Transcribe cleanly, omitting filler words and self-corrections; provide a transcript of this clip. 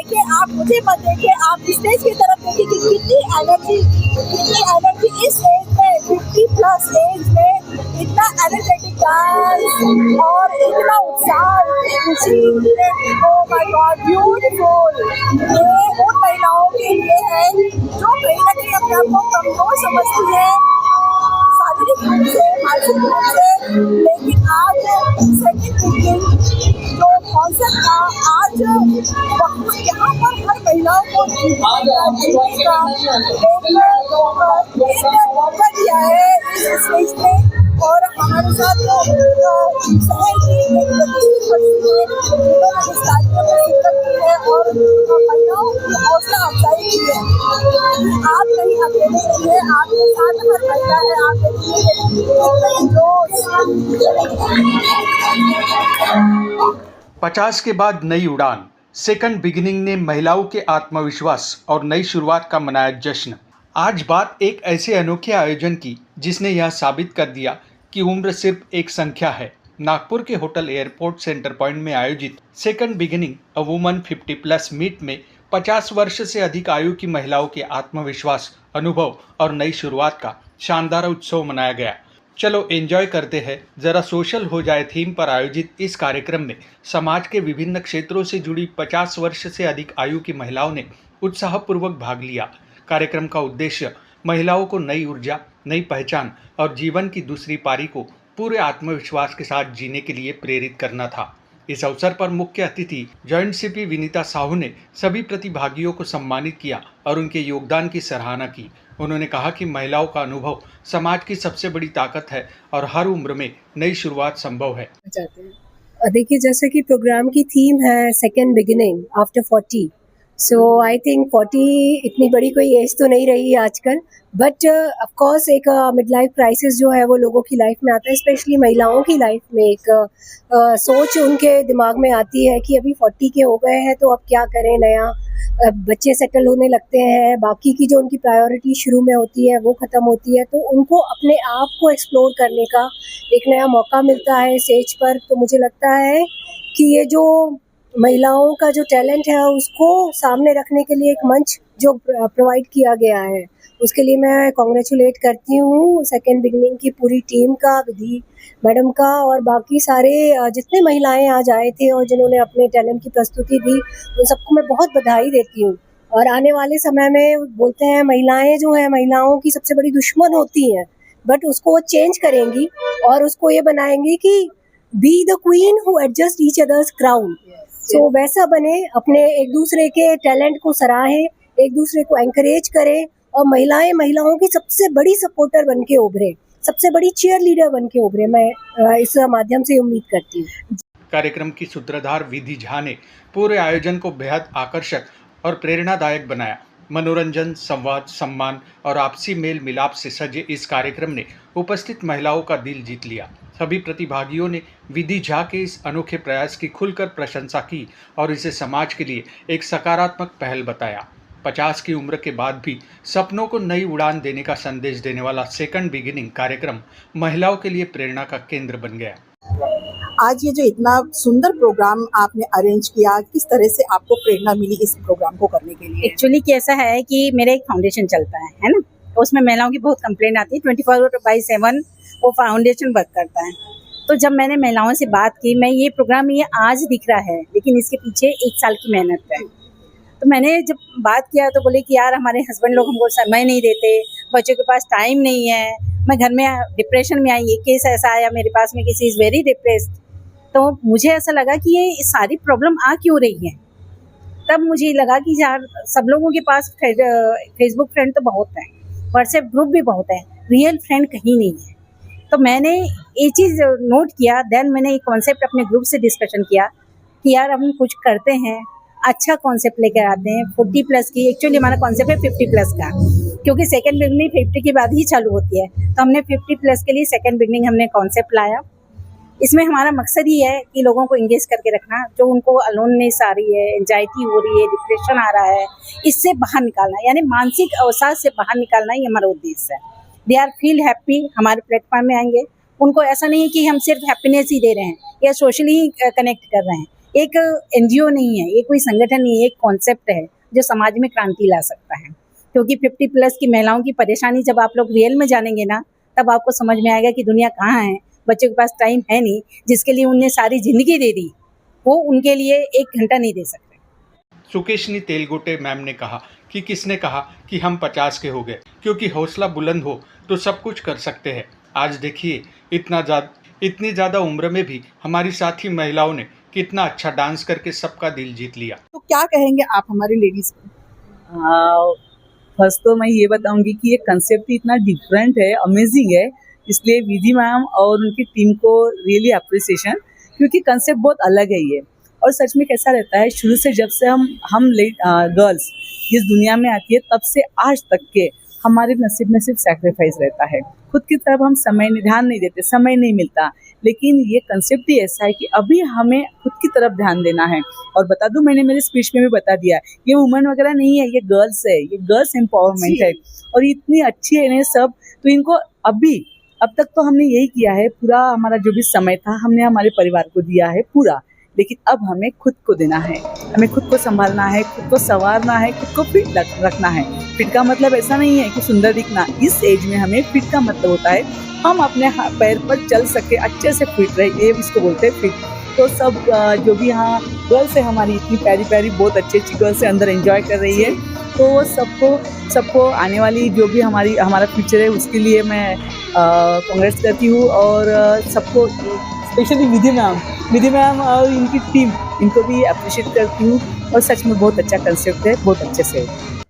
देखिए, आप मुझे मत देखिए, आप स्टेज की तरफ देखिए कि कितनी एनर्जी इस एज में, 50 प्लस एज में इतना एनर्जेटिक डांस और इतना उत्साह, इतनी खुशी, ओह माय गॉड ब्यूटीफुल। ये उन महिलाओं के लिए है जो कहीं ना कहीं अपने आप को कमजोर समझती है शारीरिक रूप से, मानसिक रूप से, लेकिन आज सेकंड बिगिनिंग जो कॉन्सेप्ट था, आज यहाँ पर हर महिलाओं को जीने का एक मौका दिया है इस स्टेज पे। और हमारे साथ शहर की एक प्रतिष्ठित हस्ती है जिन्होंने इस कार्यक्रम में शिरकत की है और महिलाओं की हौसला अफजाई की है। आप कहीं अकेले नहीं है, आपके साथ हर महिला है। आप देखिए जोश। 50 के बाद नई उड़ान, सेकंड बिगिनिंग ने महिलाओं के आत्मविश्वास और नई शुरुआत का मनाया जश्न। आज बात एक ऐसे अनोखे आयोजन की जिसने यह साबित कर दिया कि उम्र सिर्फ एक संख्या है। नागपुर के होटल एयरपोर्ट सेंटर पॉइंट में आयोजित second beginning a woman 50 plus meet में 50 वर्ष से अधिक आयु की महिलाओं के आत्मविश्वास, अनुभव और नई शुरुआत का शानदार उत्सव मनाया गया। चलो एंजॉय करते हैं। जरा सोशल हो जाए थीम पर आयोजित इस कार्यक्रम में समाज के विभिन्न क्षेत्रों से जुड़ी 50 वर्ष से अधिक आयु की महिलाओं ने उत्साहपूर्वक भाग लिया। कार्यक्रम का उद्देश्य महिलाओं को नई ऊर्जा, नई पहचान और जीवन की दूसरी पारी को पूरे आत्मविश्वास के साथ जीने के लिए प्रेरित करना था। इस अवसर पर मुख्य अतिथि जॉइंट सीपी विनीता साहू ने सभी प्रतिभागियों को सम्मानित किया और उनके योगदान की सराहना की। उन्होंने कहा कि महिलाओं का अनुभव समाज की सबसे बड़ी ताकत है और हर उम्र में नई शुरुआत संभव है। देखिए, जैसे कि प्रोग्राम की थीम है second beginning after 40, so I think 40 इतनी बड़ी कोई एज तो नहीं रही है आजकल, बट ऑफ कोर्स एक मिड लाइफ क्राइसिस जो है वो लोगों की लाइफ में आता है, स्पेशली महिलाओं की लाइफ में एक सोच उनके दिमाग में आती है कि अभी 40 के हो गए हैं तो अब क्या करें नया। बच्चे सेटल होने लगते हैं, बाकी की जो उनकी प्रायोरिटी शुरू में होती है वो ख़त्म होती है, तो उनको अपने आप को एक्सप्लोर करने का एक नया मौका मिलता है इस एज पर। तो मुझे लगता है कि ये जो महिलाओं का जो टैलेंट है उसको सामने रखने के लिए एक मंच जो प्रोवाइड किया गया है, उसके लिए मैं कॉन्ग्रेचुलेट करती हूँ सेकेंड बिगिनिंग की पूरी टीम का, विधि मैडम का और बाकी सारे जितने महिलाएं आज आए थे और जिन्होंने अपने टैलेंट की प्रस्तुति दी, उन सबको मैं बहुत बधाई देती हूँ। और आने वाले समय में बोलते हैं महिलाएं जो हैं महिलाओं की सबसे बड़ी दुश्मन होती हैं, बट उसको वो चेंज करेंगी और उसको ये बनाएंगी कि be the queen who adjust each others crown. So वैसा बने, अपने एक दूसरे के टैलेंट को सराहें, एक दूसरे को एनकरेज करें और महिलाओं की सबसे बड़ी सपोर्टर बन के उभरे, सबसे बड़ी चीयर लीडर बन के उभरे। मैं इस माध्यम से उम्मीद करती हूँ। कार्यक्रम की सूत्रधार विधि झा ने पूरे आयोजन को बेहद आकर्षक और प्रेरणादायक बनाया। मनोरंजन, संवाद, सम्मान और आपसी मेल मिलाप से सजे इस कार्यक्रम ने उपस्थित महिलाओं का दिल जीत लिया। सभी प्रतिभागियों ने विधि झा के इस अनोखे प्रयास की खुलकर प्रशंसा की और इसे समाज के लिए एक सकारात्मक पहल बताया। 50 की उम्र के बाद भी सपनों को नई उड़ान देने का संदेश देने वाला सेकंड बिगिनिंग कार्यक्रम महिलाओं के लिए प्रेरणा का केंद्र बन गया। आज ये जो इतना सुंदर प्रोग्राम आपने अरेंज किया, किस तरह से आपको प्रेरणा मिली इस प्रोग्राम को करने के लिए? एक्चुअली कैसा है कि मेरा एक फाउंडेशन चलता है ना, उसमें महिलाओं की बहुत कंप्लेंट आती है, 24/7 वो फाउंडेशन वर्क करता है। तो जब मैंने महिलाओं से बात की, मैं ये प्रोग्राम ये आज दिख रहा है लेकिन इसके पीछे 1 साल की मेहनत है। तो मैंने जब बात किया तो बोले कि यार हमारे हस्बैंड लोग हमको समय नहीं देते, बच्चों के पास टाइम नहीं है, मैं घर में डिप्रेशन में आई। एक केस ऐसा आया मेरे पास में, किसी इज़ वेरी डिप्रेस्ड। तो मुझे ऐसा लगा कि ये सारी प्रॉब्लम आ क्यों रही है। तब मुझे लगा कि यार सब लोगों के पास फेसबुक फ्रेंड तो बहुत हैं, व्हाट्सएप ग्रुप भी बहुत है, रियल फ्रेंड कहीं नहीं है। तो मैंने ये चीज़ नोट किया। देन मैंने एक कॉन्सेप्ट अपने ग्रुप से डिस्कशन किया कि यार हम कुछ करते हैं, अच्छा कॉन्सेप्ट लेकर आते हैं 40 प्लस की। एक्चुअली हमारा कॉन्सेप्ट है 50 प्लस का, क्योंकि सेकेंड बिगनिंग 50 के बाद ही चालू होती है। तो हमने 50 प्लस के लिए सेकेंड बिगनिंग हमने कॉन्सेप्ट लाया। इसमें हमारा मकसद ही है कि लोगों को इंगेज करके रखना, जो उनको अलोननेस आ रही है, एंजाइटी हो रही है, डिप्रेशन आ रहा है, इससे बाहर निकालना, यानी मानसिक अवसाद से बाहर निकालना ही हमारा उद्देश्य है। दे आर फील हैप्पी, हमारे प्लेटफॉर्म में आएंगे, उनको ऐसा नहीं है कि हम सिर्फ हैप्पीनेस ही दे रहे हैं या सोशली कनेक्ट कर रहे हैं, एक एनजीओ नहीं है, ये कोई संगठन नहीं है, एक कॉन्सेप्ट है जो समाज में क्रांति ला सकता है। क्योंकि 50 प्लस की महिलाओं की परेशानी जब आप लोग रियल में जानेंगे ना, तब आपको समझ में आएगा कि दुनिया कहाँ है। बच्चों के पास टाइम है नहीं, जिसके लिए उन्हें सारी जिंदगी दे दी, वो उनके लिए 1 घंटा नहीं दे सकते। सुकेशनी तेलगोटे मैम ने कहा कि किसने कहा कि हम 50 के हो गए, क्योंकि हौसला बुलंद हो तो सब कुछ कर सकते हैं। आज देखिए इतनी ज़्यादा उम्र में भी हमारी साथी महिलाओं ने कितना अच्छा डांस करके सबका दिल जीत लिया। तो क्या कहेंगे आप हमारी लेडीज को? फर्स्ट तो मैं ये बताऊंगी कि ये कंसेप्ट इतना डिफरेंट है, अमेजिंग है, इसलिए विधि मैम और उनकी टीम को रियली अप्रिसिएशन, क्योंकि कंसेप्ट बहुत अलग है ये। और सच में कैसा रहता है, शुरू से जब से हम गर्ल्स इस दुनिया में आती है, तब से आज तक के हमारे नसीब में सिर्फ सैक्रिफाइस रहता है। खुद की तरफ हम ध्यान नहीं देते, समय नहीं मिलता। लेकिन ये कंसेप्ट ही ऐसा है कि अभी हमें खुद की तरफ ध्यान देना है। और बता दूं, मैंने मेरे स्पीच में भी बता दिया, ये वुमेन वगैरह नहीं है, ये गर्ल्स है, ये गर्ल्स एम्पावरमेंट है। और ये इतनी अच्छी है ना सब, तो इनको अब तक तो हमने यही किया है, पूरा हमारा जो भी समय था हमने हमारे परिवार को दिया है पूरा। लेकिन अब हमें खुद को देना है, हमें खुद को संभालना है, खुद को संवारना है, खुद को फिट रखना है। फिट का मतलब ऐसा नहीं है कि सुंदर दिखना, इस एज में हमें फिट का मतलब होता है हम अपने पैर पर चल सके, अच्छे से फिट रहे, ये इसको बोलते हैं फिट। तो सब जो भी यहाँ गर्ल्स है हमारी, इतनी प्यारी प्यारी बहुत अच्छी गर्ल्स है अंदर एंजॉय कर रही है, तो सबको आने वाली जो भी हमारा फ्यूचर है उसके लिए मैं कांग्रेस करती हूँ। और सबको स्पेशली विधि मैम और इनकी टीम, इनको भी अप्रिशिएट करती हूँ। और सच में बहुत अच्छा कंसेप्ट है, बहुत अच्छे से है।